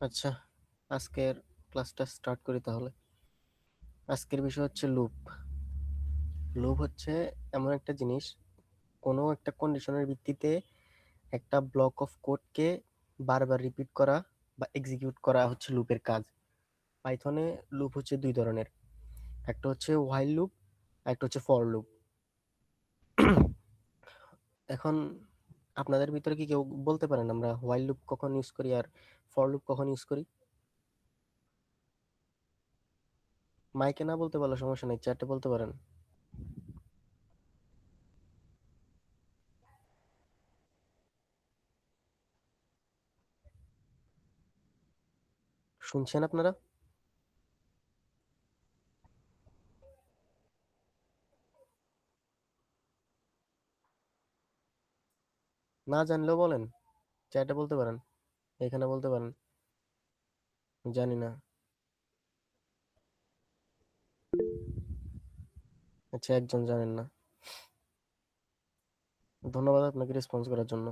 আচ্ছা, আজকের ক্লাসটা স্টার্ট করি তাহলে। আজকের বিষয় হচ্ছে লুপ। লুপ হচ্ছে এমন একটা জিনিস, কোনো একটা কন্ডিশনের ভিত্তিতে একটা ব্লক অফ কোডকে বারবার রিপিট করা বা এক্সিকিউট করা হচ্ছে লুপের কাজ। পাইথনে লুপ হচ্ছে দুই ধরনের, একটা হচ্ছে হোয়াইল লুপ, একটা হচ্ছে ফর লুপ। এখন আপনাদের ভিতরে কি কেউ বলতে পারেন আমরা হোয়াইল লুপ কখন ইউজ করি আর ফর লুপ কখন ইউজ করি? মাইকে না বলতে পারলে সমস্যা নেই, চ্যাটে বলতে পারেন। শুনছেন আপনারা? না জানলেও বলেন, চ্যাটে বলতে পারেন, এখানে বলতে পারেন। জানি না। আচ্ছা, একজন জানেন না। ধন্যবাদ আপনাকে রেসপন্স করার জন্য।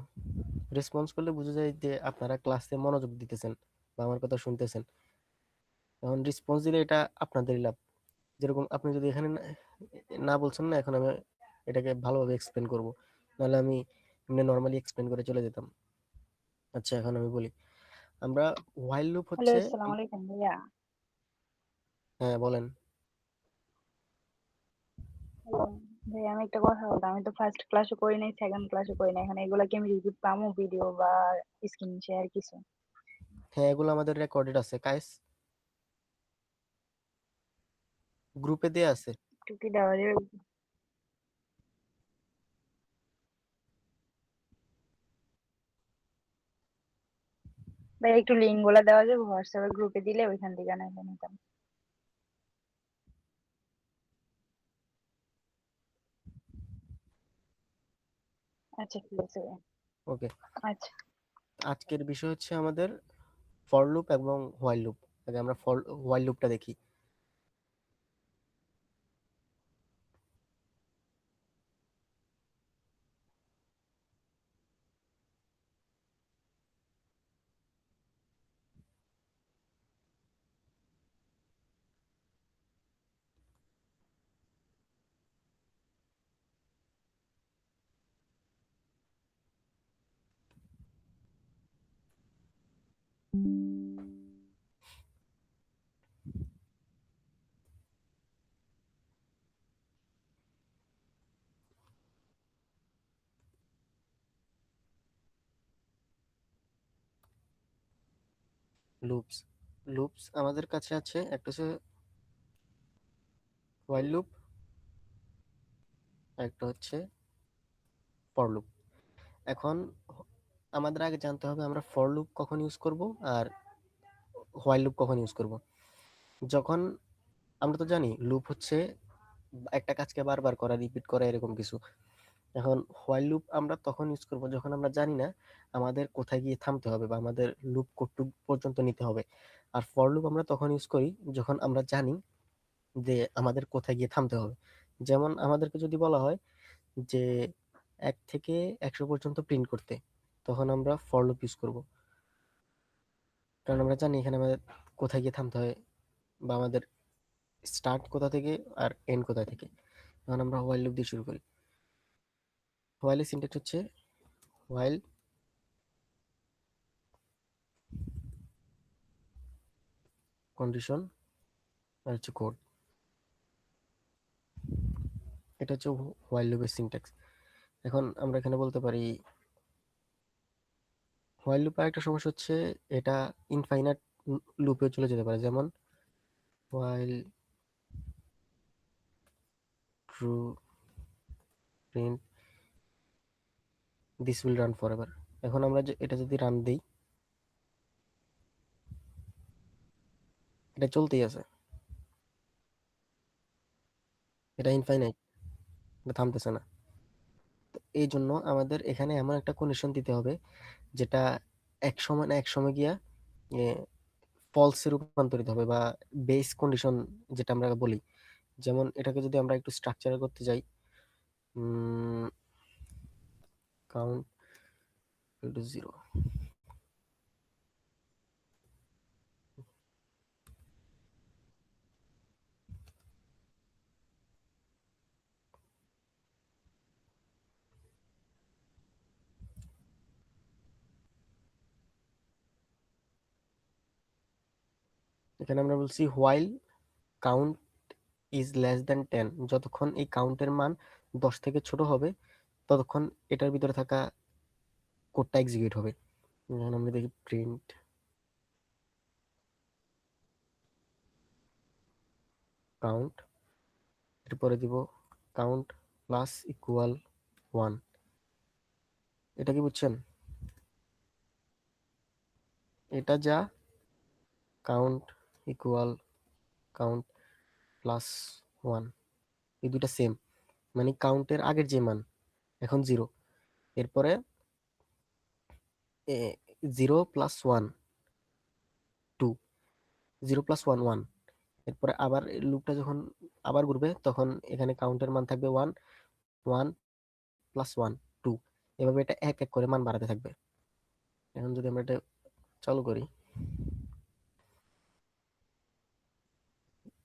রেসপন্স করলে বোঝা যায় যে আপনারা ক্লাসে মনোযোগ দিতেছেন বা আমার কথা শুনতেছেন। এখন রেসপন্স দিলে এটা আপনাদেরই লাভ। যেরকম আপনি যদি এখানে না না বলছেন না, এখন আমি এটাকে ভালোভাবে এক্সপ্লেন করব, নাহলে আমি এমনি নর্মালি এক্সপ্লেন করে চলে যেতাম। আচ্ছা, এখন আমি বলি। আমরা হোয়াইল লুপ হ্যালো, হচ্ছে আসসালামু আলাইকুম ভাইয়া। হ্যাঁ বলেন। হ্যালো ভাইয়া, আমি একটা কথা বলতাম। আমি তো ফার্স্ট ক্লাসও করি নাই, সেকেন্ড ক্লাসও করি নাই। এখন এগুলা কি আমি রিভিউ পামো, ভিডিও বা স্ক্রিন শেয়ার কিছু? হ্যাঁ, এগুলো আমাদের রেকর্ডেড আছে কাইস, গ্রুপে দেয়া আছে। একটু কি দেওয়া যাবে? ভাইয়া একটু লিঙ্ক গুলা দেওয়া যাবে হোয়াটসঅ্যাপ গ্রুপে দিলে ওইখান থেকে নাইলে নিতাম। আচ্ছা ঠিক আছে ভাইয়া। ওকে। আচ্ছা। আজকের বিষয় হচ্ছে আমাদের ফর লুপ এবং হোয়াইল লুপ। আগে আমরা ফর হোয়াইল লুপটা দেখি। লুপস লুপস আমাদের কাছে আছে, একটা হচ্ছে হোয়াইল লুপ, একটা হচ্ছে ফর লুপ। এখন আমাদের আগে জানতে হবে আমরা ফর লুপ কখন ইউজ করব আর হোয়াইল লুপ কখন ইউজ করব। যখন আমরা তো জানি লুপ হচ্ছে একটা কাজকে বারবার করা, রিপিট করা, এরকম কিছু। এখন হোয়াইল লুপ আমরা তখন ইউজ করব যখন আমরা জানি না আমাদের কোথায় গিয়ে থামতে হবে বা আমাদের লুপ কতটুকু পর্যন্ত নিতে হবে। আর ফর লুপ আমরা তখন ইউজ করি যখন আমরা জানি যে আমাদের কোথায় গিয়ে থামতে হবে। যেমন আমাদেরকে যদি বলা হয় যে 1 থেকে 100 পর্যন্ত প্রিন্ট করতে, তখন আমরা ফর লুপ ইউজ করব, কারণ আমরা জানি এখানে আমাদের কোথায় গিয়ে থামতে হয় বা আমাদের স্টার্ট কোথা থেকে আর এন্ড কোথা থেকে। তখন আমরা হোয়াইল লুপ দিয়ে শুরু করি। হোয়াইলের সিনট্যাক্স হচ্ছে হোয়াইল কন্ডিশন আর হচ্ছে কোড। এটা হচ্ছে হোয়াইল লুপের সিনট্যাক্স। এখন আমরা এখানে বলতে পারি হোয়াইল লুপের একটা সমস্যা হচ্ছে এটা ইনফাইনাইট লুপে চলে যেতে পারে। যেমন while true print this will run for ever. এখন আমরা এটা যদি রান দিই, এটা চলতেই আছে, এটা ইনফাইনাইট, এটা থামতেছে না। তো এই জন্য আমাদের এখানে এমন একটা কন্ডিশন দিতে হবে যেটা এক সময় না এক সময় গিয়া ফলসে রূপান্তরিত হবে বা বেস কন্ডিশন যেটা আমরা বলি। যেমন এটাকে যদি আমরা একটু স্ট্রাকচার করতে যাই, কাউন্ট টু জিরো, এখানে আমরা বলছি while count is less than 10, যতক্ষণ এই কাউন্টের মান 10 থেকে ছোট হবে ততক্ষণ এটার ভিতরে থাকা কোডটা এক্সিকিউট হবে। যখন আমরা দেখি প্রিন্ট কাউন্ট, এরপরে দিব কাউন্ট প্লাস ইকুয়াল 1, এটা কি বুঝছেন? এটা যা কাউন্ট ইকুয়াল কাউন্ট প্লাস 1, এই দুইটা সেম, মানে কাউন্টের আগের যে মান এখন 0, এরপরে 0 প্লাস 1 2, 0 প্লাস 1 1, এরপরে আবার লুপটা যখন আবার ঘুরবে তখন এখানে কাউন্টের মান থাকবে 1 1 প্লাস 1 2, এভাবে এটা এক এক করে মান বাড়াতে থাকবে। এখন যদি আমরা এটা চালু করি,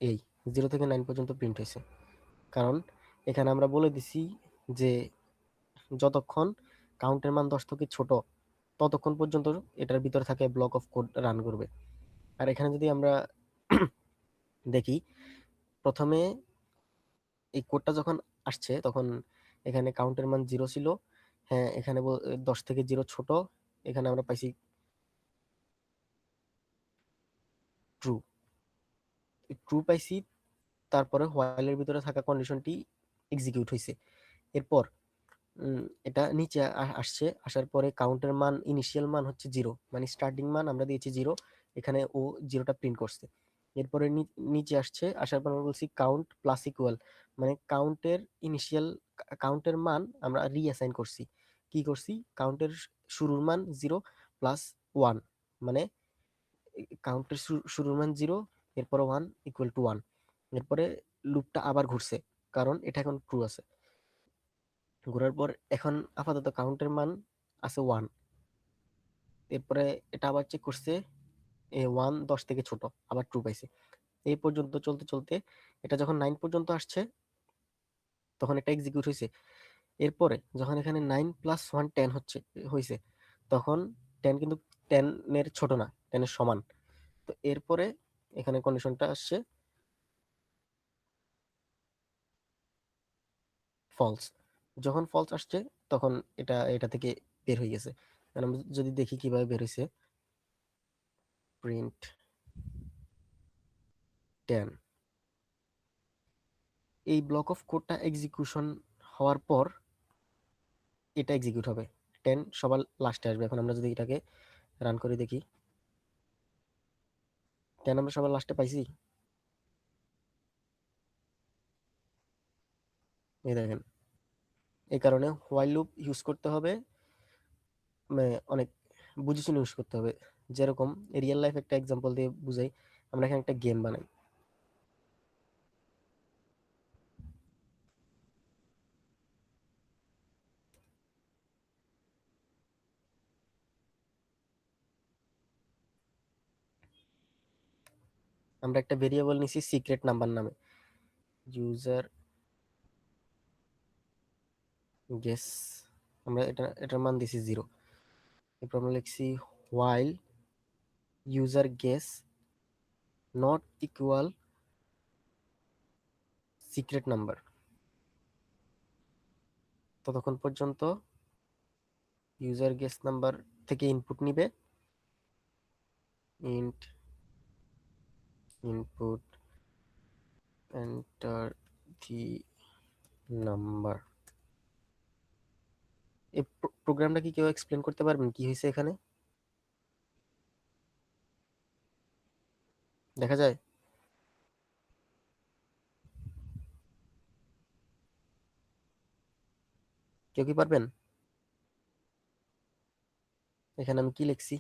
এই 0 থেকে 9 পর্যন্ত প্রিন্ট হয়েছে, কারণ এখানে আমরা বলে দিছি যে যতক্ষণ কাউন্টের মান 10 থেকে ছোট ততক্ষণ পর্যন্ত এটার ভিতরে থাকে ব্লক অফ কোড রান করবে। আর এখানে যদি আমরা দেখি, প্রথমে এই কোডটা যখন আসছে তখন এখানে কাউন্টের মান 0 ছিল, হ্যাঁ এখানে 10 থেকে 0 ছোট, এখানে আমরা পাইছি ট্রু, ট্রু পাইছি, তারপরে হোয়াইলের ভিতরে থাকা কন্ডিশনটি এক্সিকিউট হয়েছে। এরপর এটা নিচে আসছে, আসার পরে কাউন্টের মান ইনিশিয়াল মান হচ্ছে 0, মানে স্টার্টিং মান আমরা দিয়েছি 0, এখানে ও 0টা প্রিন্ট করছে। এরপরে নিচে আসছে, আসার পর আমরা বলছি কাউন্ট প্লাস ইকুয়াল, মানে কাউন্টের ইনিশিয়াল কাউন্টের মান আমরা রিঅ্যাসাইন করছি। কি করছি? কাউন্টের শুরুর মান 0 প্লাস 1, মানে কাউন্টের শুরুর মান 0, এরপরে 1 ইকুয়াল টু 1, এরপরে লুপটা আবার ঘুরছে কারণ এটা এখন ট্রু আছে। ঘোরার পর এখন আপাতত কাউন্টের মান আছে 1, এরপরে এটা আবার চেক করছে, 1 10 থেকে ছোট, আবার ট্রু পাইছে। এই পর্যন্ত চলতে চলতে এটা যখন 9 পর্যন্ত আসছে তখন এটা এক্সিকিউট হয়েছে। এরপরে যখন এখানে 9 প্লাস 1 10 হয়েছে, তখন 10 কিন্তু 10 এর ছোট না, 10 এর সমান। তো এরপরে এখানে কন্ডিশনটা আসছে ফলস। যখন ফলস আসছে তখন এটা এটা থেকে বের হয়ে গেছে। আমরা যদি দেখি কিভাবে বের হয়েছে, প্রিন্ট 10, এই ব্লক অফ কোডটা এক্সিকিউশন হওয়ার পর এটা এক্সিকিউট হবে, 10 সবার লাস্টে আসবে। এখন আমরা যদি এটাকে রান করে দেখি, 10 আমরা সবার লাস্টে পাইছি, এই দেখেন। এই কারণে হোয়াইল লুপ ইউজ করতে হবে, অনেক বুঝে শুনে ইউজ করতে হবে। যেরকম রিয়েল লাইফ একটা এক্সাম্পল দিয়ে বুঝাই, আমরা এখানে একটা গেম বানাই, আমরা একটা ভেরিয়েবল নিছি সিক্রেট নাম্বার নামে, ইউজার গেস, আমরা এটার মান দিছি 0, এরপর আমরা লিখছি while user guess not equal secret number, ততক্ষণ পর্যন্ত ইউজার গেস নাম্বার থেকে ইনপুট নিবে, int input enter the number. এই প্রোগ্রামটা কি কেউ এক্সপ্লেন করতে পারবেন কি হয়েছে এখানে? দেখা যায়? কেউ কি পারবেন? এখানে আমি কি লিখছি?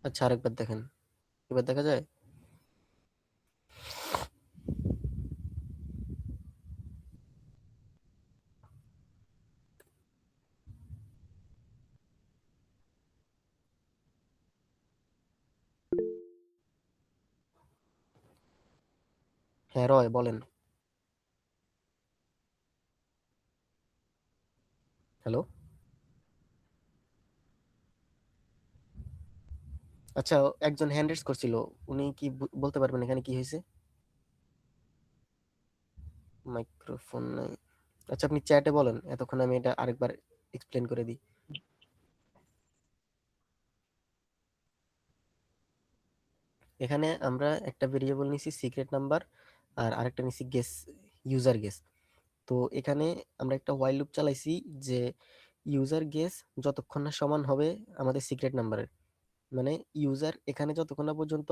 আচ্ছা আরেকবার দেখেন, এবার দেখা যায়? হ্যাঁ রয় বলেন। হ্যালো। আচ্ছা, একজন হ্যান্ড রেজ করছিল, উনি কি বলতে পারবেন এখানে কি হয়েছে? মাইক্রোফোন নাই। আচ্ছা, আপনি চ্যাটে বলেন, এতক্ষণ আমি এটা আরেকবার এক্সপ্লেন করে দিই। এখানে আমরা একটা ভেরিয়েবল নিছি সিক্রেট নাম্বার, আর আরেকটা নিছি গেস, ইউজার গেস। তো এখানে আমরা একটা হোয়াইল লুপ চালাইছি যে ইউজার গেস যতক্ষণ না সমান হবে আমাদের সিক্রেট নাম্বারের, মানে ইউজার এখানে যতক্ষণ না পর্যন্ত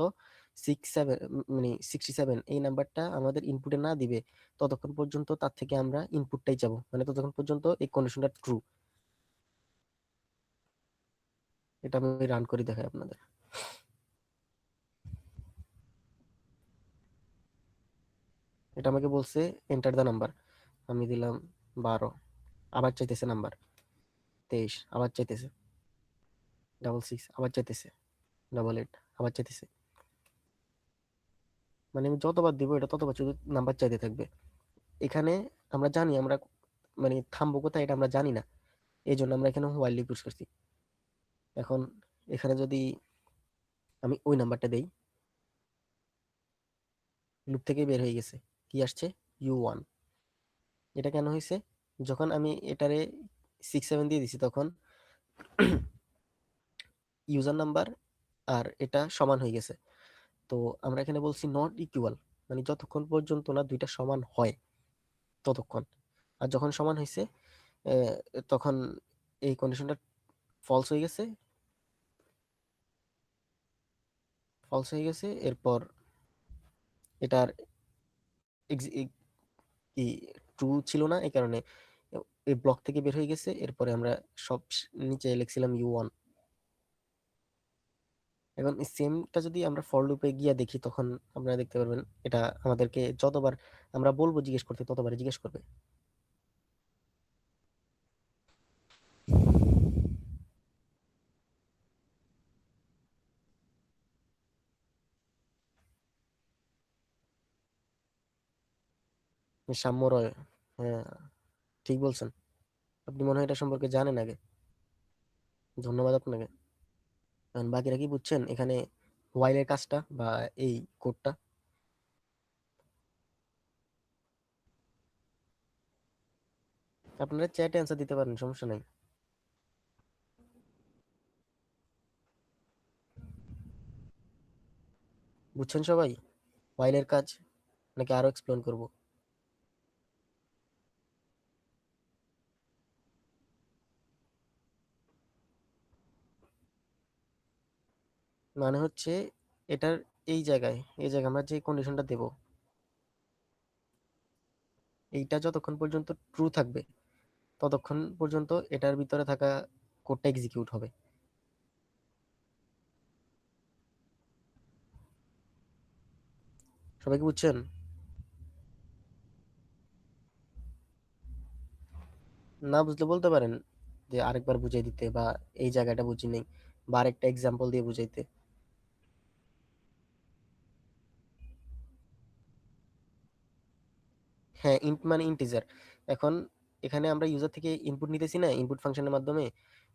67, মানে 67 এই নাম্বারটা আমাদের ইনপুটে না দিবে, ততক্ষণ পর্যন্ত তার থেকে আমরা ইনপুটটাই চাবো, মানে ততক্ষণ পর্যন্ত এই কন্ডিশনটা ট্রু। এটা আমি রান করে দেখাই আপনাদের। এটা আমাকে বলছে এন্টার দ্য নাম্বার, আমি দিলাম 12, আবার চাইতেছে নাম্বার 23, আবার চাইতেছে 66, আবার চাইতেছে 88, আবার চাইতেছে, মানে আমি যতবার দিব এটা ততবার শুধু নাম্বার চাইতে থাকবে। এখানে আমরা জানি আমরা মানে থামবো কোথায় এটা আমরা জানি না, এই জন্য আমরা এখানে হোয়াইল লুপ ইউজ করছি। এখন এখানে যদি আমি ওই নাম্বারটা দেই, লুপ থেকে বের হয়ে গেছে, কি আসছে? U1। এটা কেন হয়েছে? যখন আমি এটারে 67 দিয়ে দিছি তখন ইউজার নাম্বার আর এটা সমান হয়ে গেছে। তো আমরা এখানে বলছি নট ইকুয়াল, মানে যতক্ষণ পর্যন্ত না দুইটা সমান হয় ততক্ষণ। আর যখন সমান হয়েছে তখন এই কন্ডিশনটা ফলস হয়ে গেছে, ফলস হয়ে গেছে। এরপর এটার কি ট্রু ছিল না, এই কারণে এই ব্লক থেকে বের হয়ে গেছে। এরপরে আমরা সব নিচে লিখছিলাম U1। এখন এই সেমটা যদি আমরা ফর লুপে গিয়ে দেখি তখন আপনারা দেখতে পারবেন এটা আমাদেরকে যতবার আমরা বলবো জিজ্ঞেস করতে ততবার জিজ্ঞেস করবে। সাম্য রয়, হ্যাঁ ঠিক বলছেন। আপনি মনে হয় এটা সম্পর্কে জানেন আগে, ধন্যবাদ আপনাকে। এখন বাকিরা কি বুঝছেন এখানে হোয়াইলের কাজটা বা এই কোডটা? আপনারা চ্যাটে অ্যান্সার দিতে পারেন, সমস্যা নাই। বুঝছেন সবাই হোয়াইলের কাজ, নাকি আরো এক্সপ্লেন করব? মানে হচ্ছে এটার এই জায়গায় আমরা যে কন্ডিশনটা দেব, এইটা যতক্ষণ পর্যন্ত ট্রু থাকবে ততক্ষণ পর্যন্ত এটার ভিতরে থাকা কোডটা এক্সিকিউট হবে। সবাই কি বুঝছেন? না বুঝলে বলতে পারেন যে আরেকবার বুঝিয়ে দিতে, বা এই জায়গাটা বুঝি নেই, বা আরেকটা এক্সাম্পল দিয়ে বুঝাইতে। হ্যাঁ, ইন্ট মানে ইন্টিজার। এখন এখানে আমরা ইউজার থেকে ইনপুট নিতেছি না ইনপুট ফাংশনের মাধ্যমে।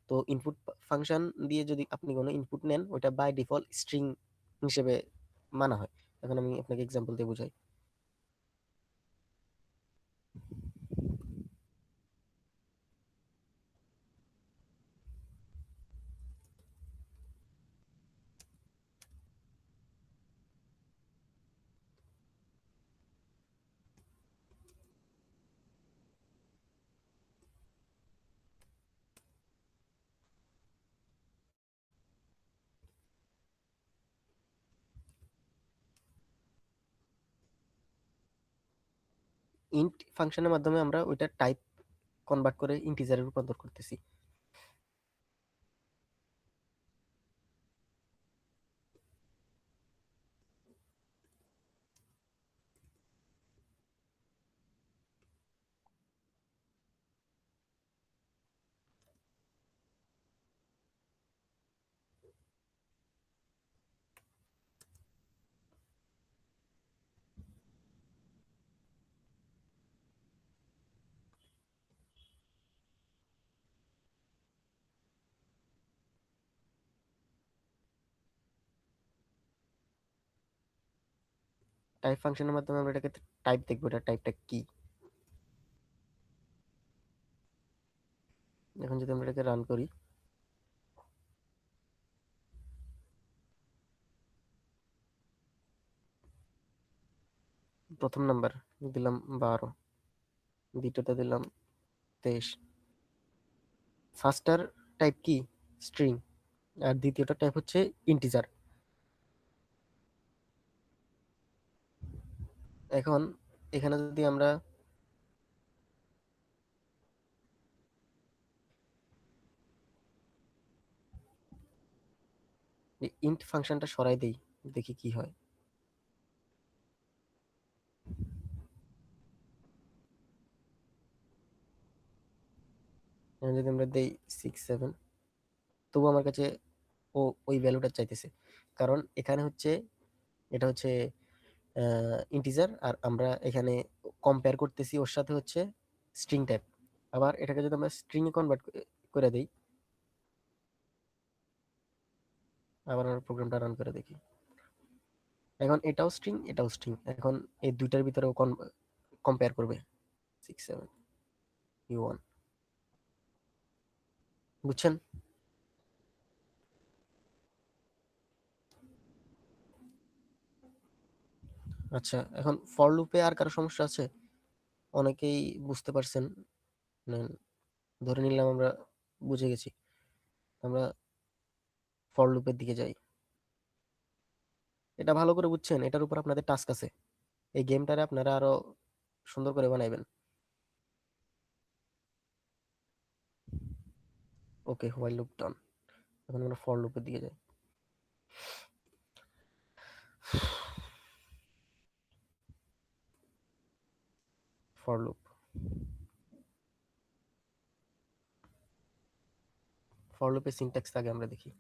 তো ইনপুট ফাংশন দিয়ে যদি আপনি কোনো ইনপুট নেন ওটা বাই ডিফল্ট স্ট্রিং হিসেবে মানা হয়। এখন আমি আপনাকে এক্সাম্পল দিয়ে বুঝাই। ইন্ট ফাংশনের মাধ্যমে আমরা ওইটা টাইপ কনভার্ট করে ইন্টিজারে রূপান্তর করতেছি। টাইপ ফাংশনের মাধ্যমে আমরা এটাকে টাইপ দেখবো, এটা টাইপটা কি। এখন যদি আমরা এটাকে রান করি, প্রথম নাম্বার দিলাম 12, দ্বিতীয়টা দিলাম 23। ফার্স্টার টাইপ কি? স্ট্রিং। আর দ্বিতীয়টা টাইপ হচ্ছে ইন্টিজার। এখন এখানে যদি আমরা ইন্ট ফাংশনটা সরাই দেই, দেখি কি হয়। এখন যদি আমরা দেই 6 7, তবু আমার কাছে ও ওই ভ্যালুটা চাইতেছে, কারণ এখানে হচ্ছে এটা হচ্ছে ইন্টিজার, আর আমরা এখানে কম্পেয়ার করতেছি ওর সাথে হচ্ছে স্ট্রিং টাইপ। আবার এটাকে যদি আমরা স্ট্রিং এ কনভার্ট করে দিই, আবার আমরা প্রোগ্রামটা রান করে দেখি, এখন এটাও স্ট্রিং এটাও স্ট্রিং। এখন এই দুইটার ভিতরে ও কম্পেয়ার করবে 6 7 1, বুঝছেন? আচ্ছা, এখন ফর লুপে আর কারো সমস্যা আছে? অনেকেই বুঝতে পারছেন? নেন, ধরে নিলাম আমরা বুঝে গেছি। আমরা ফর লুপের দিকে যাই। এটা ভালো করে বুঝছেন? এটার উপর আপনাদের টাস্ক আছে। এই গেমটারে আপনারা আরো সুন্দর করে বানাইবেন। ওকে, হোয়াইল লুপ ডান। এখন আমরা ফর লুপের দিকে যাই। ফর লুপ, ফর লুপের সিনট্যাক্স আগে আমরা দেখি।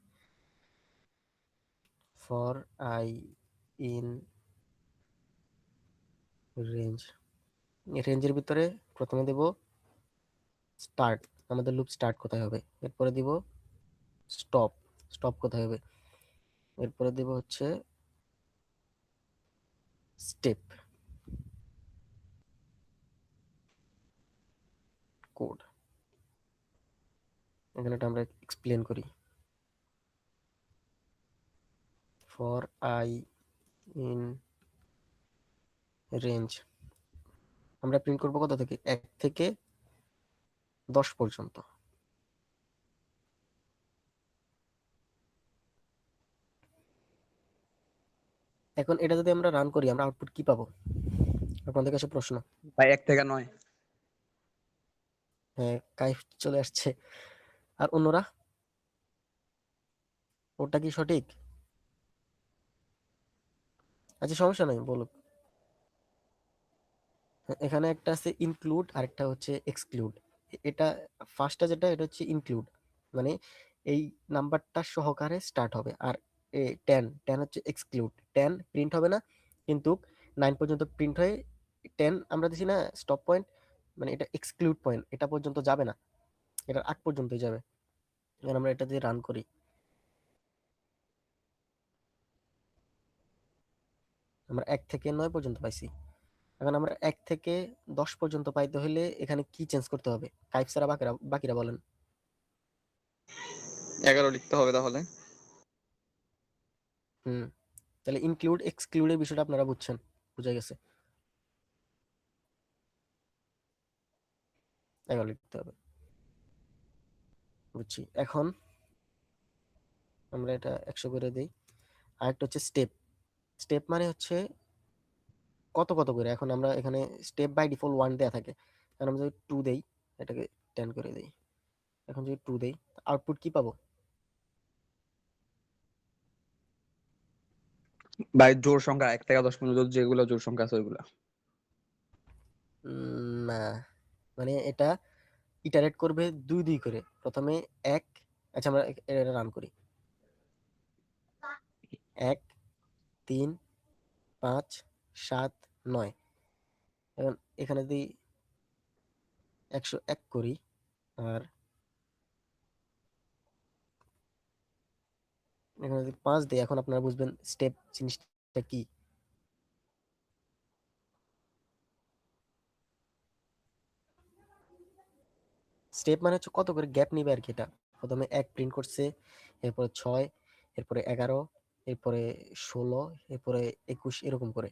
ফর আই ইন রেঞ্জ, রেঞ্জের ভিতরে প্রথমে দেব স্টার্ট, আমাদের লুপ স্টার্ট কোথায় হবে। এরপরে দিব স্টপ, স্টপ কোথায় হবে। এরপরে দিব হচ্ছে স্টেপ কোড। এখানে এটা আমরা এক্সপ্লেন করি। ফর আই ইন রেঞ্জ আমরা প্রিন্ট করবো কত থেকে, 1 থেকে 10 পর্যন্ত। এখন এটা যদি আমরা রান করি, আমরা আউটপুট কি পাবো? আপনাদের কাছে প্রশ্ন। ভাই 1 থেকে 9। হ্যাঁ, কাইফ চলে আসছে। আর অন্যরা, ওটা কি সঠিক? আচ্ছা, সমস্যা নাই, বলুক। এখানে একটা আছে ইনক্লুড আর একটা হচ্ছে এক্সক্লুড। এটা ফার্স্টটা যেটা, এটা হচ্ছে ইনক্লুড, মানে এই নাম্বারটা সহকারে স্টার্ট হবে। আর 10 10 হচ্ছে এক্সক্লুড, 10 প্রিন্ট হবে না, কিন্তু 9 পর্যন্ত প্রিন্ট হয়ে 10 আমরা দিছি না স্টপ পয়েন্ট, মানে এটা এক্সক্লুড পয়েন্ট, এটা পর্যন্ত যাবে না, এটার আগ পর্যন্তই যাবে। এখন আমরা এটা দিয়ে রান করি, আমরা 1 থেকে 9 পর্যন্ত পাইছি। এখন আমরা 1 থেকে 10 পর্যন্ত পাইতে হলে এখানে কি চেঞ্জ করতে হবে? কাইফ ছাড়া বাকিরা বাকিরা বলেন। 11 লিখতে হবে তাহলে। হুম, তাহলে ইনক্লুড এক্সক্লুডের বিষয়টা আপনারা বুঝছেন, বুঝা গেছে। 11 লিখতে হবে, বুঝছি। এখন আমরা এটা 100 করে দিই। আর একটা হচ্ছে স্টেপ, স্টেপ মানে হচ্ছে কত কত করে। এখন আমরা এখানে স্টেপ বাই ডিফল্ট 1 দেয়া থাকে, এখন আমরা যদি 2 দেই, এটাকে 10 করে দেই। এখন যদি 2 দেই, আউটপুট কি পাবো? ভাই জোড় সংখ্যা 1 থেকে 10 পর্যন্ত যেগুলো জোড় সংখ্যা আছে ওইগুলা। না, মানে এটা ইটারেট করবে 2 2 করে, প্রথমে 1। আচ্ছা, আমরা এটা রান করি। 1 3 5 7 9। এখন এখানে যদি 101 করি, আর এখানে যদি 5 দিই, এখন আপনারা বুঝবেন স্টেপ জিনিসটা কি। স্টেপ মানে হচ্ছে কত করে গ্যাপ নিবে আর কি। এটা প্রথমে 1 প্রিন্ট করছে, এরপরে 6, এরপরে 11, এরপরে 16, এরপরে 21, এরকম করে।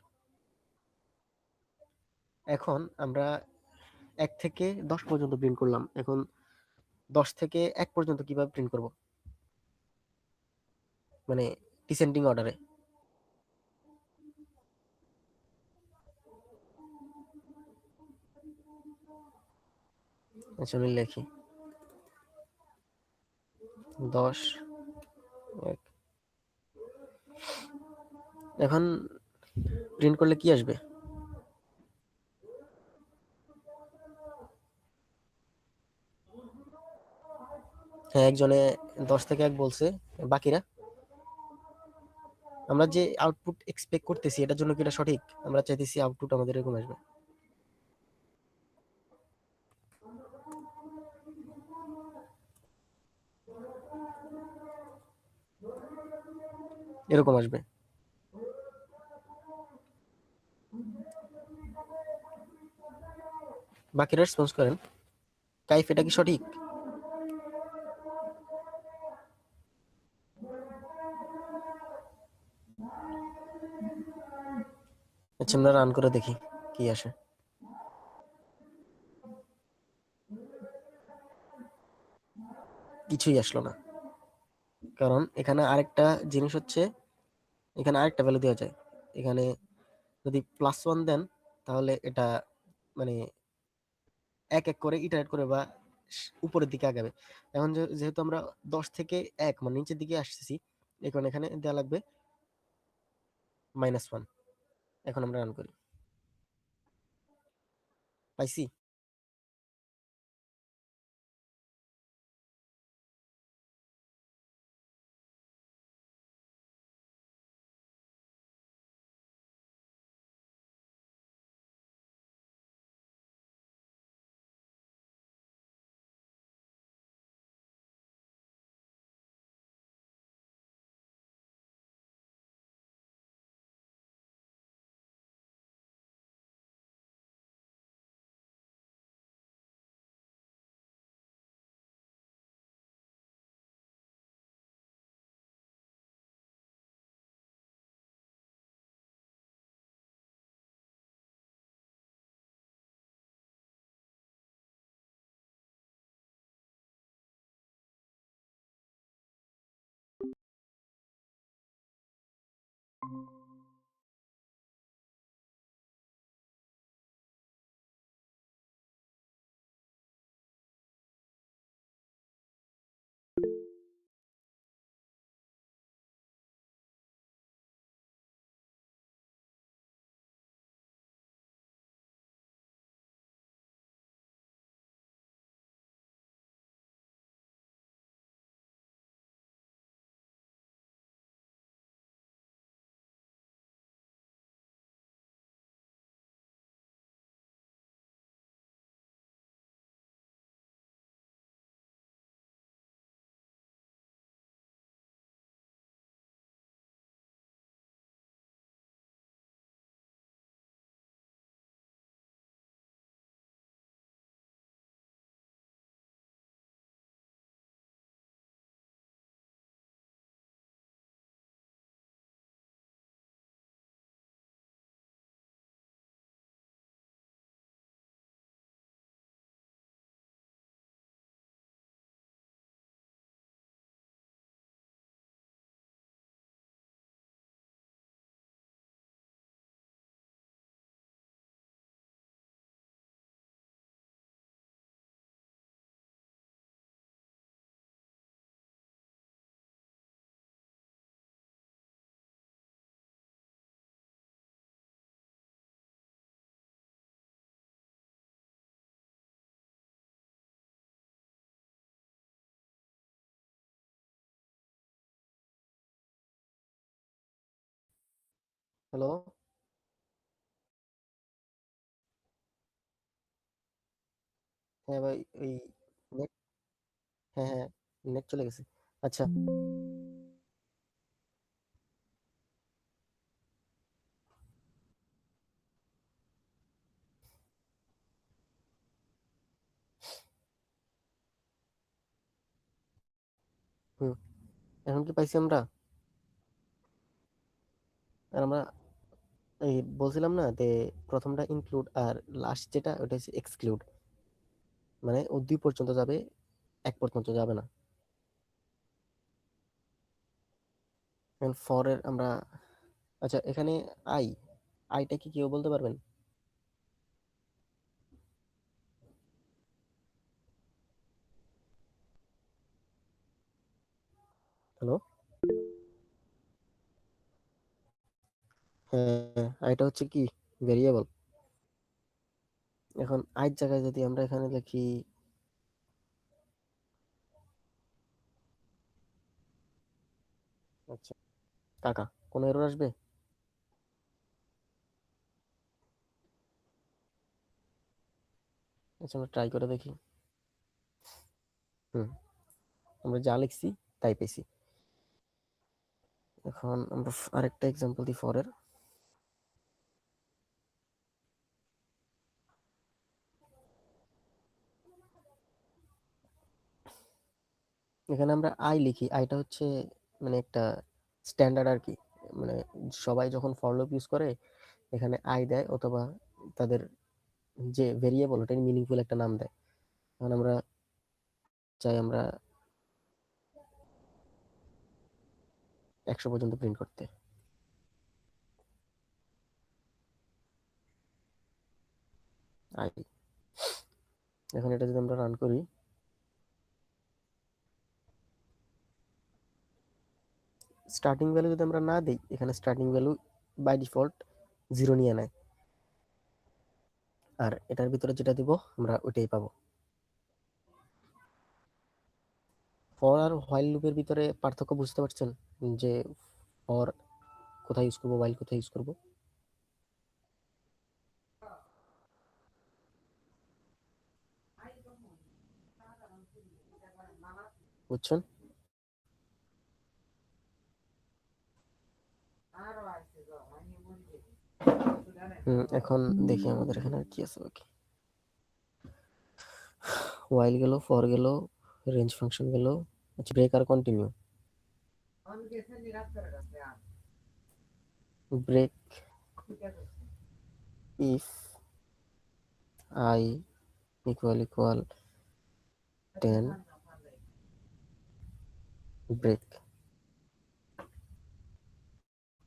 এখন আমরা 1 থেকে 10 পর্যন্ত প্রিন্ট করলাম। এখন 10 থেকে 1 পর্যন্ত কিভাবে প্রিন্ট করব, মানে ডিসেন্ডিং অর্ডারে? আচ্ছা আমি লিখি 10, 1। এখন প্রিন্ট করলে কি আসবে? হ্যাঁ, একজনে 10 থেকে 1 বলছে, বাকিরা? আমরা যে আউটপুট এক্সপেক্ট করতেছি এটার জন্য কি এটা সঠিক? আমরা চাইতেছি আউটপুট আমাদের এরকম আসবে। এরকম আসবে। বাকিরা রেসপন্স করেন। কাইফ, এটা কি সঠিক? আচ্ছা আমরা রান করে দেখি কি আসে। কিছুই আসলো না। কারণ এখানে আরেকটা জিনিস হচ্ছে, এখানে আরেকটা ভ্যালু দেওয়া যায়। এখানে যদি +1 দেন তাহলে এটা মানে এক এক করে ইটারেট করে বা উপরের দিকে আগাবে। এখন যেহেতু আমরা 10 থেকে 1 মানে নিচের দিকে আসতেছি, এখন এখানে দেওয়া লাগবে -1। এখন আমরা রান করি, পাইছি। হ্যালো। হ্যাঁ ভাই, ওই নেট, হ্যাঁ হ্যাঁ, নেট চলে গেছে। আচ্ছা হুম, এখন কি পাইছি আমরা? আর আমরা এই বলছিলাম না যে প্রথমটা ইনক্লুড আর লাস্ট যেটা ওটা হচ্ছে এক্সক্লুড, মানে ও 2 পর্যন্ত যাবে, 1 পর্যন্ত যাবে না। এখন ফর এর আমরা, আচ্ছা এখানে আই, আইটা কি কেউ বলতে পারবেন? হ্যালো? হ্যাঁ, আইটা হচ্ছে কি ভেরিয়েবল। এখন আইর জায়গায় যদি আমরা এখানে লিখি, আচ্ছা কাকা, কোনো এরর আসবে? আচ্ছা আমরা ট্রাই করে দেখি। হুম, আমরা যা লিখছি তাই পেয়েছি। এখন আমরা আরেকটা এক্সাম্পল দিই ফর এর। এখানে আমরা আই লিখি, আইটা হচ্ছে মানে একটা স্ট্যান্ডার্ড আর কি, মানে সবাই যখন ফর লুপ ইউজ করে এখানে আই দেয় অথবা তাদের যে ভেরিয়েবল ওটার মিনিংফুল একটা নাম দেয়। এখন আমরা চাই আমরা 100 পর্যন্ত প্রিন্ট করতে। আই, এখন এটা যদি আমরা রান করি, স্টার্টিং ভ্যালু যদি আমরা না দিই, এখানে স্টার্টিং ভ্যালু বাই ডিফল্ট 0 নিয়ে নেয়, আর এটার ভিতরে যেটা দিব আমরা ওইটাই পাবো। ফর আর হোয়াইল লুপের ভিতরে পার্থক্য বুঝতে পারছেন, যে ফর কোথায় ইউজ করবো, হোয়াইল কোথায় ইউজ করবো? বুঝছেন? এখন দেখি আমাদের এখানে আর কি আছে বাকি। হোয়াইল গেল, ফর গেল, রেঞ্জ ফাংশন গেল, আচ্ছা ব্রেক আর continue. Break if I equal 10, break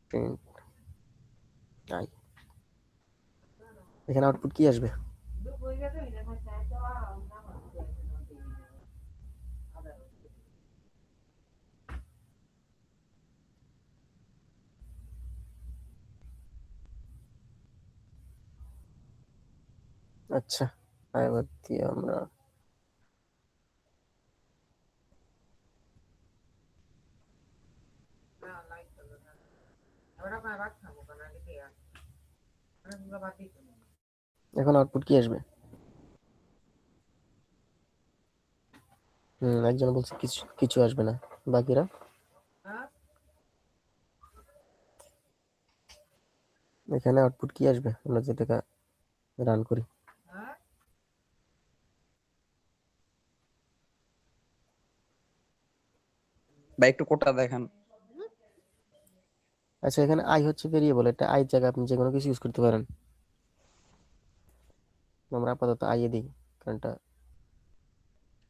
print I. এখানে আউটপুট কি আসবে? আচ্ছা এবার দিয়ে আমরা এখন আউটপুট কি আসবে? একজন বলছে কিছু কিছু আসবে না, বাকিরা? এখানে আউটপুট কি আসবে আমরা যেটা রান করি? বা একটু কোডটা দেখান। আচ্ছা এখানে আই হচ্ছে ভেরিয়েবল, এটা আই জায়গায় আপনি যে কোনো কিছু ইউজ করতে পারেন। আমরা আপাতত আই এ দিই কারণ এটা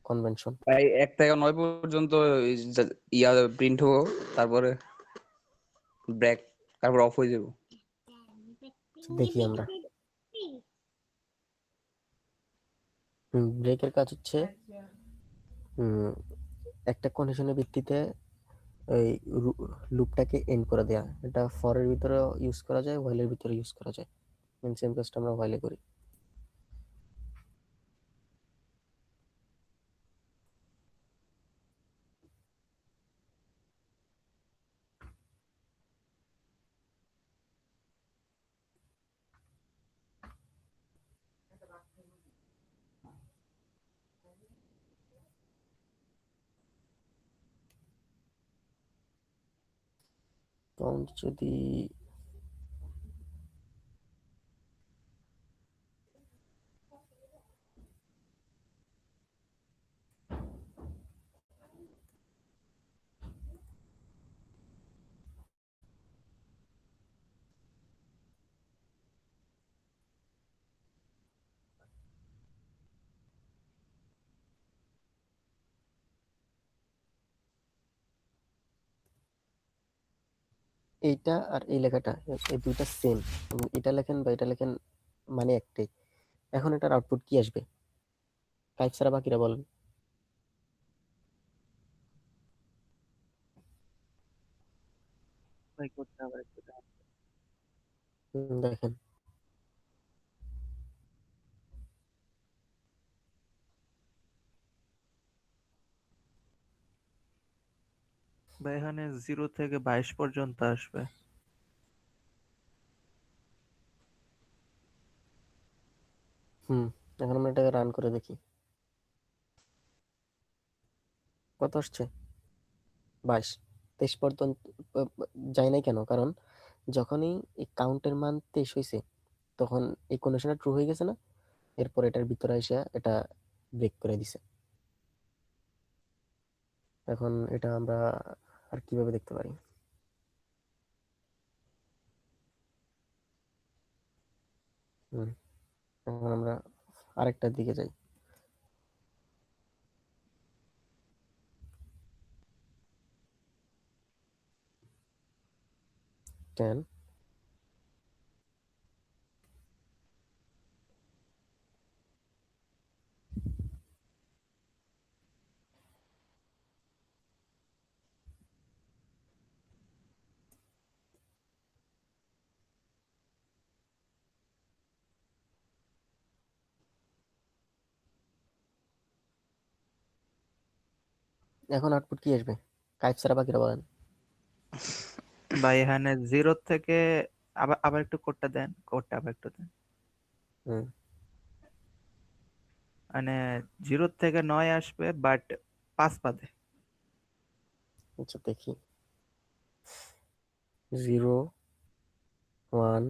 কনভেনশন। ভাই 1 থেকে 9 পর্যন্ত ইয়া প্রিন্ট হবো, তারপরে ব্রেক, তারপর অফ হয়ে যাবো। দেখি আমরা, ব্রেকের কাজ হচ্ছে একটা কন্ডিশনের ভিত্তিতে ওই লুপটাকে এন্ড করে দেয়া। এটা ফর এর ভিতরে ইউজ করা যায়, হোয়াইলের ভিতরে ইউজ করা যায়। সেম কাজটা আমরা হোয়াইলে করি। কাউন্ট যদি এইটা আর এই লেখাটা এই দুইটা সেম, এটা লেখেন বা এটা লেখেন মানে একটাই। এখন এটার আউটপুট কি আসবে? টাইপ ছাড়া বাকিরা বলেন। ভাই করতে হবে একটু দাঁড়ান। দেখেন ভাই এখানে 0 থেকে 22 পর্যন্ত আসবে। এখন আমরা এটাকে রান করে দেখি কত আসছে। 22, 23 পর্যন্ত যায় নাই কেন? কারণ যখনই এই কাউন্টের মান 23 হয়েছে তখন এই কন্ডিশনটা ট্রু হয়ে গেছে না, এরপর এটার ভিতরে এসে এটা ব্রেক করে দিছে। এখন এটা আমরা আর কিভাবে দেখতে পারি? এখন আমরা আরেকটার দিকে যাই। 10, এখন আউটপুট কি আসবে? কাইফ ছাড়া বাকিরা বলেন। ভাই এখানে 0 থেকে আবার আবার একটু কোডটা দেন, কোডটা আবার একটু দেন। হুম মানে 0 থেকে 9 আসবে, বাট 5 বাদে। আচ্ছা দেখি। 0, 1,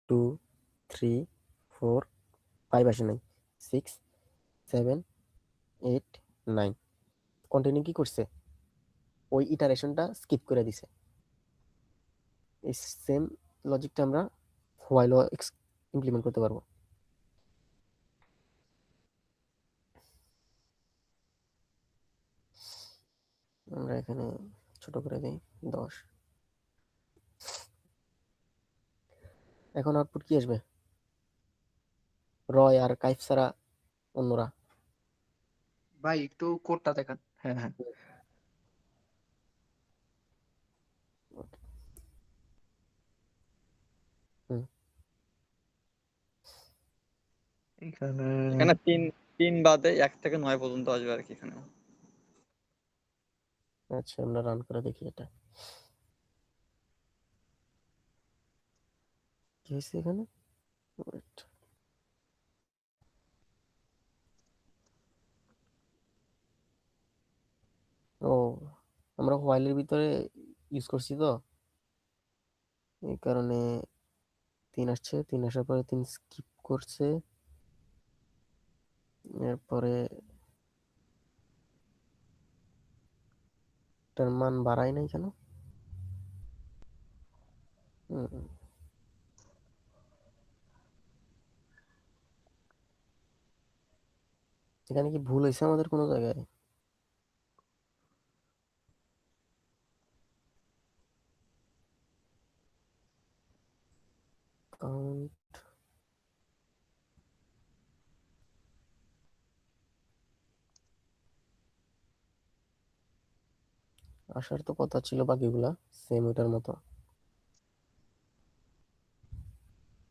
2, 3, 4, 5 আসে নাই। 6, 7, 8, 9 কন্টিনিউ কি করছে? ওই ইটারেশনটা স্কিপ করে দিছে। এই সেম লজিকটা আমরা হোয়াইলও ইমপ্লিমেন্ট করতে পারবো। আমরা এখানে ছোট করে দিই 10। এখন আউটপুট কি আসবে? রয় আর কাইফ ছাড়া অন্যরা। ভাই একটু কোডটা দেখান। হ্যাঁ হ্যাঁ, হুম এখানে এখানে 3 বাদে 1 থেকে 9 পর্যন্ত আসবে আর কি এখানে। আচ্ছা আমরা রান করে দেখি এটা কি হয়েছে এখানে। Wait, ও আমরা হোয়াইলের ভিতরে ইউজ করছি তো এই কারণে 3 আসছে। 3 আসার পরে 3 স্কিপ করছে, এরপরে এটার মান বাড়ায় নাই কেন? হুম, এখানে কি ভুল হয়েছে আমাদের কোনো জায়গায়? কাউন্ট আসার তো কথা ছিল বাকিগুলা সেম ওইটার মতো।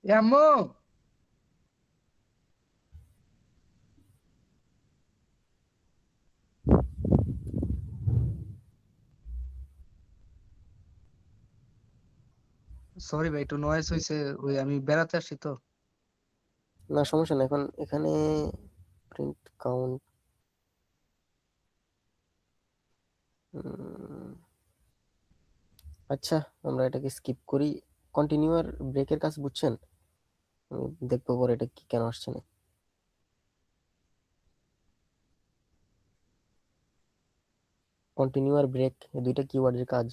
আম্মু সরি ভাই, একটু নয়েজ হয়েছে, ওই আমি বেড়াতে আসছি তো। না সমস্যা না। এখন এখানে প্রিন্ট কাউন্ট আচ্ছা আমরা এটাকে স্কিপ করি। কন্টিনিউ আর ব্রেকের কাজ বুঝছেন? দেখবো পরে এটা কি কেন আসছে না। কন্টিনিউ আর ব্রেক এই দুইটা কিওয়ার্ডের কাজ।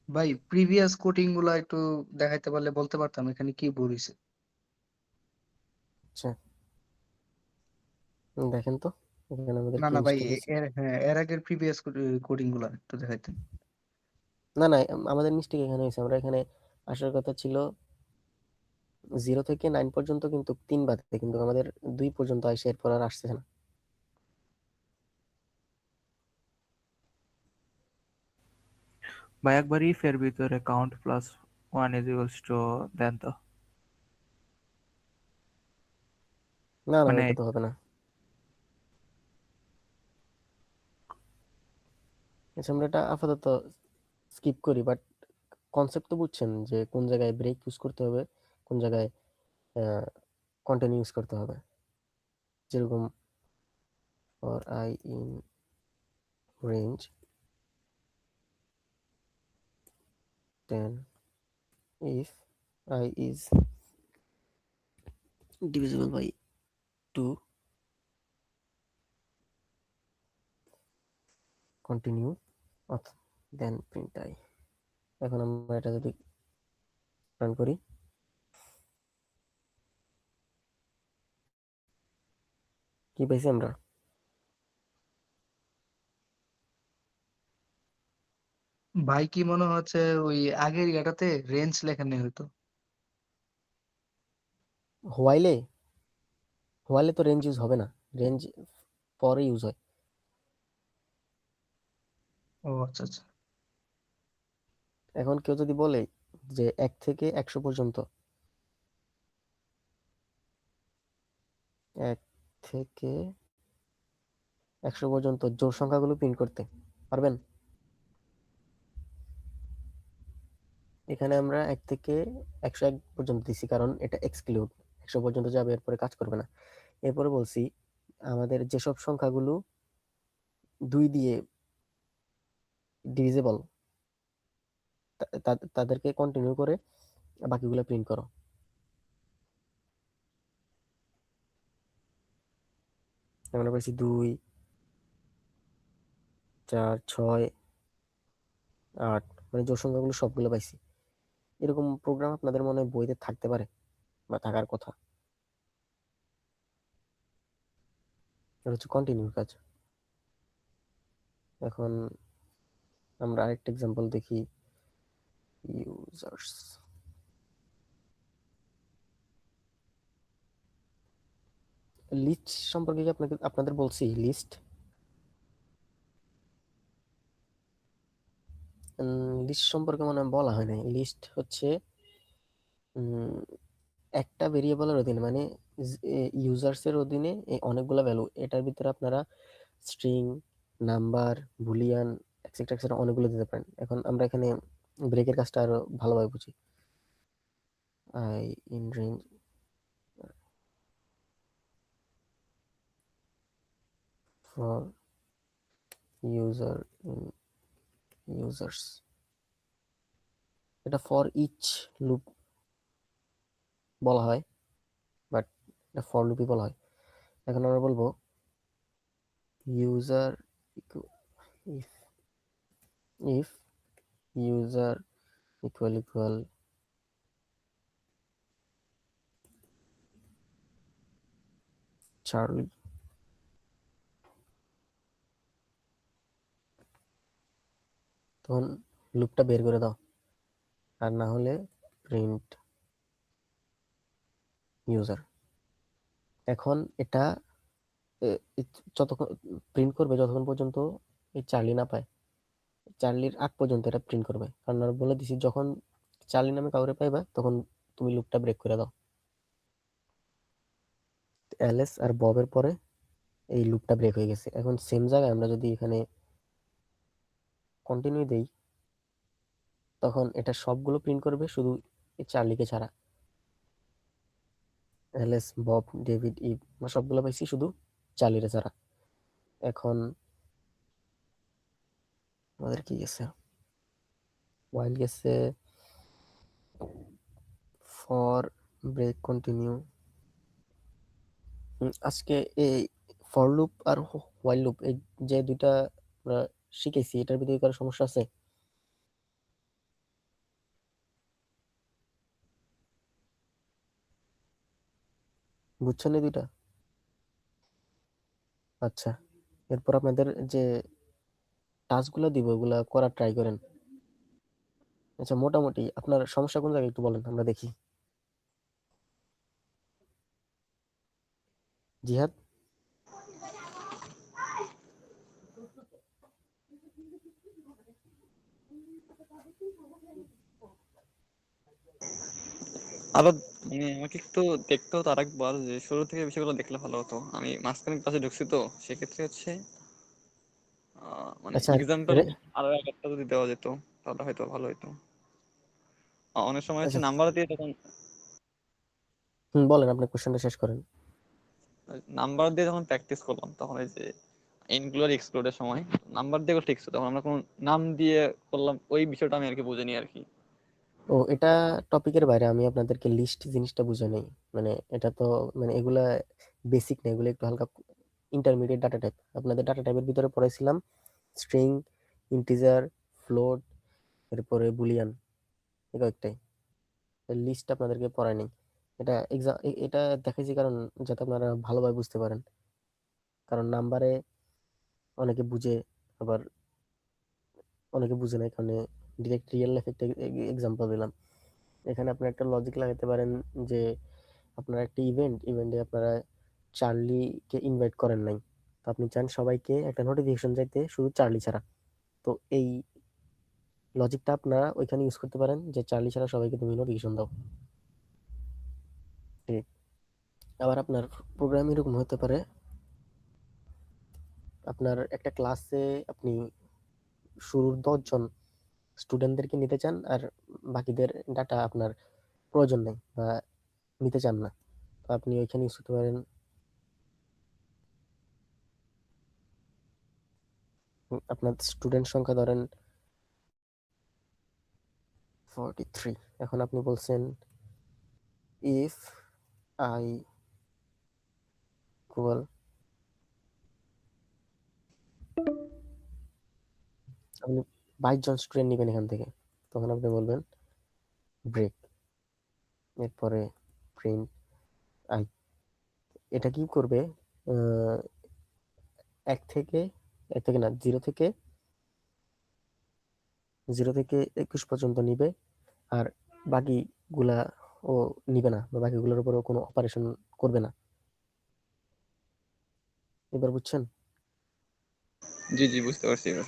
ভাই প্রিভিয়াস কোডিং গুলা একটু দেখাইতে পারলে বলতে পারতাম এখানে কি ভুল হয়েছে। আচ্ছা দেখেন তো এখানে আমাদের না কি না ভাই, মিস্টেক হয়েছে? এর আগের প্রিভিয়াস কোডিং গুলা একটু দেখাইতেন। না না, আমাদের মিস্টেক এখানে হয়েছে। আমরা এখানে আসার কথা ছিল 0 থেকে 9 পর্যন্ত, কিন্তু 3 বাদে, কিন্তু আমাদের 2 পর্যন্ত আসে, এরপর আর আসতেছে না। ভাই একবার if এর ভিতরে count plus 1 is equals to দেন তো। না না, মানে এটা তো হবে না। আচ্ছা, আমরা এটা আপাতত স্কিপ করি, বাট কনসেপ্ট তো বুঝছেন যে কোন জায়গায় ব্রেক ইউজ করতে হবে, কোন জায়গায় কন্টিনিউ ইউজ করতে হবে। যেরকম for I in range 10 if I is divisible by 2, continue, then print I। এখন আমরা এটা যদি রান করি, কি পাইছি আমরা? ভাই কি মনে হচ্ছে ওই আগের ইয়াটাতে রেঞ্জ লেখা নেই হয়তো। হোয়াইলে হোয়াইলে তো রেঞ্জ ইউজ হবে না, রেঞ্জ পরে ইউজ হয়। ও আচ্ছা আচ্ছা। এখন কেউ যদি বলে যে 1 থেকে 100 পর্যন্ত, 1 থেকে 100 পর্যন্ত জোড় সংখ্যাগুলো প্রিন্ট করতে পারবেন? এখানে আমরা 1 থেকে 101 পর্যন্ত দিছি, কারণ এটা এক্সক্লুড, 100 পর্যন্ত যাবে, এরপরে কাজ করবে না। এরপরে বলছি আমাদের যেসব সংখ্যাগুলো 2 দিয়ে ডিভিজেবল, তাদেরকে কন্টিনিউ করে বাকিগুলো প্রিন্ট করো। আমরা পাইছি 2, 4, 6, 8, মানে জোড় সংখ্যাগুলো সবগুলো পাইছি। এরকম প্রোগ্রাম আপনাদের মনে হয় বইতে থাকতে পারে বা থাকার কথা। এটা হচ্ছে কন্টিনিউ কাজ। এখন আমরা আরেকটা এক্সাম্পল দেখি, ইউজার্স। লিস্ট সম্পর্কে কি আপনাদের বলছি? লিস্ট লিস্ট সম্পর্কে মনে হয় বলা হয় নাই। লিস্ট হচ্ছে একটা ভেরিয়েবলের অধীনে, মানে ইউজার্স এর অধীনে এই অনেকগুলো ভ্যালু, এটার ভিতরে আপনারা string, number, Boolean, etcetera etcetera অনেকগুলো দিতে পারেন। এখন আমরা এখানে ব্রেকের কাজটা আরো ভালোভাবে বুঝি। I in range for user in users, এটা ফর ইচ লুপ বলা হয়, বাট এটা ফর লুপই বলা হয়। এখন আমরা বলবো user if if user equal Charlie, তখন লুপটা বের করে দাও, আর না হলে প্রিন্ট ইউজার। এখন এটা যতক্ষণ প্রিন্ট করবে, যতক্ষণ পর্যন্ত এই চার্লি না পায়, চার্লির আগ পর্যন্ত এটা প্রিন্ট করবে। কারণ আমরা বলে দিছি যখন চার্লি নামে কাউরে পাইবা তখন তুমি লুপটা ব্রেক করে দাও। এলএস আর ববের পরে এই লুপটা ব্রেক হয়ে গেছে। এখন সেম জায়গায় আমরা যদি এখানে কন্টিনিউ দেই, তখন এটা সবগুলো প্রিন্ট করবে, শুধু এই চার্লিকে ছাড়া। এলএস, বব, ডেভিড, ইভ, আমরা সবগুলো পাইছি, শুধু চার্লিরে ছাড়া। এখন আমাদের কি গেছে? ওয়াইল গেছে, ফর ব্রেক কন্টিনিউ। আজকে এই ফর লুপ আর হোয়াইল লুপ, এই যে দুইটা আমরা শিখেছি, এটার ভিতরে কারো সমস্যা আছে? বুঝছেন এই দুইটা? আচ্ছা, এরপর আপনাদের যে টাস্কগুলো দিব ওগুলা করার ট্রাই করেন। আচ্ছা, মোটামুটি আপনার সমস্যা কোন জায়গায় একটু বলেন, আমরা দেখি। জিহাদ? আরো মানে আমাকে একটু দেখতে হতো আরেকবার, যে শুরু থেকে বিষয়গুলো দেখলে ভালো হতো। আমি মাঝখানে ক্লাসে ঢুকছি তো, সেক্ষেত্রে হচ্ছে মানে আচ্ছা, এক্সাম্পল রে- আরো একটা যদি দেওয়া যেত তাহলে হয়তো ভালো হতো। অনেক সময় হচ্ছে আচ্ছা, নাম্বার দিয়ে তখন বলেন, আপনি কোশ্চেনটা শেষ করেন। প্র্যাকটিস করলাম, তখন এই যে ইনক্লুড এক্সক্লুডের সময় নাম্বার দিয়ে ঠিক ছিল, তখন আমরা কোন নাম দিয়ে করলাম, ওই বিষয়টা আমি আর কি বুঝিনি আর কি। ও, এটা টপিকের বাইরে, আমি আপনাদেরকে লিস্ট জিনিসটা বুঝে নেই। মানে এটা তো মানে এগুলা বেসিক না, এগুলো একটু হালকা ইন্টারমিডিয়েট ডাটা টাইপ। আপনাদের ডাটা টাইপের ভিতরে পড়াইছিলাম স্ট্রিং, ইন্টিজার, ফ্লোট, এরপরে বুলিয়ান, এই কয়েকটাই। লিস্ট আপনাদেরকে পড়াই নেই। এটা এক্সাম, এটা দেখাইছি কারণ যাতে আপনারা ভালোভাবে বুঝতে পারেন। কারণ নাম্বারে অনেকে বুঝে, আবার অনেকে বুঝে না, এখানে ডিরেক্ট রিয়েল লাইফ একটা এক্সাম্পল দিলাম। এখানে আপনি একটা লজিক লাগাতে পারেন যে আপনার একটা ইভেন্টে আপনারা চার্লিকে ইনভাইট করেন নাই, তো আপনি চান সবাইকে একটা নোটিফিকেশন যাইতে শুধু চার্লি ছাড়া। তো এই লজিকটা আপনারা ওইখানে ইউজ করতে পারেন যে চার্লি ছাড়া সবাইকে তুমি নোটিফিকেশন দাও। ঠিক। আবার আপনার প্রোগ্রাম এরকম হতে পারে, আপনার একটা ক্লাসে আপনি শুরুর 10 জন স্টুডেন্টদেরকে নিতে চান, আর বাকিদের ডাটা আপনার প্রয়োজন নেই বা নিতে চান না। তো আপনি ওইখানে ইউজ করতে পারেন আপনার স্টুডেন্ট সংখ্যা ধরেন 43। এখন আপনি বলছেন ইফ আই ইকুয়াল, আপনি 22 জন স্টুডেন্ট নেবেন এখান থেকে, তখন আপনি বলবেন ব্রেক, এরপরে প্রিন্ট আই। এটা কি করবে? আহ, এক থেকে এক থেকে না, 0 থেকে 21 পর্যন্ত নিবে, আর বাকিগুলা ও নিবে না, বা বাকিগুলোর উপরে কোনো অপারেশন করবে না। এবার বুঝছেন? জি জি, বুঝতে পারছি এবার।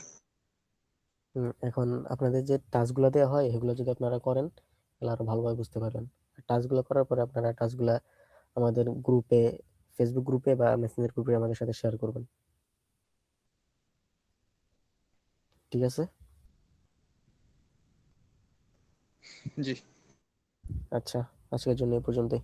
এখন আপনাদের যে টাস্কগুলো দেওয়া হয় এগুলো যদি আপনারা করেন তাহলে আরো ভালোভাবে বুঝতে পারবেন। টাস্কগুলো করার পরে আপনারা টাস্কগুলা আমাদের গ্রুপে, ফেসবুক গ্রুপে বা মেসেঞ্জার গ্রুপে আমাদের সাথে শেয়ার করবেন। ঠিক আছে? জি। আচ্ছা, আজকের জন্য এই পর্যন্তই।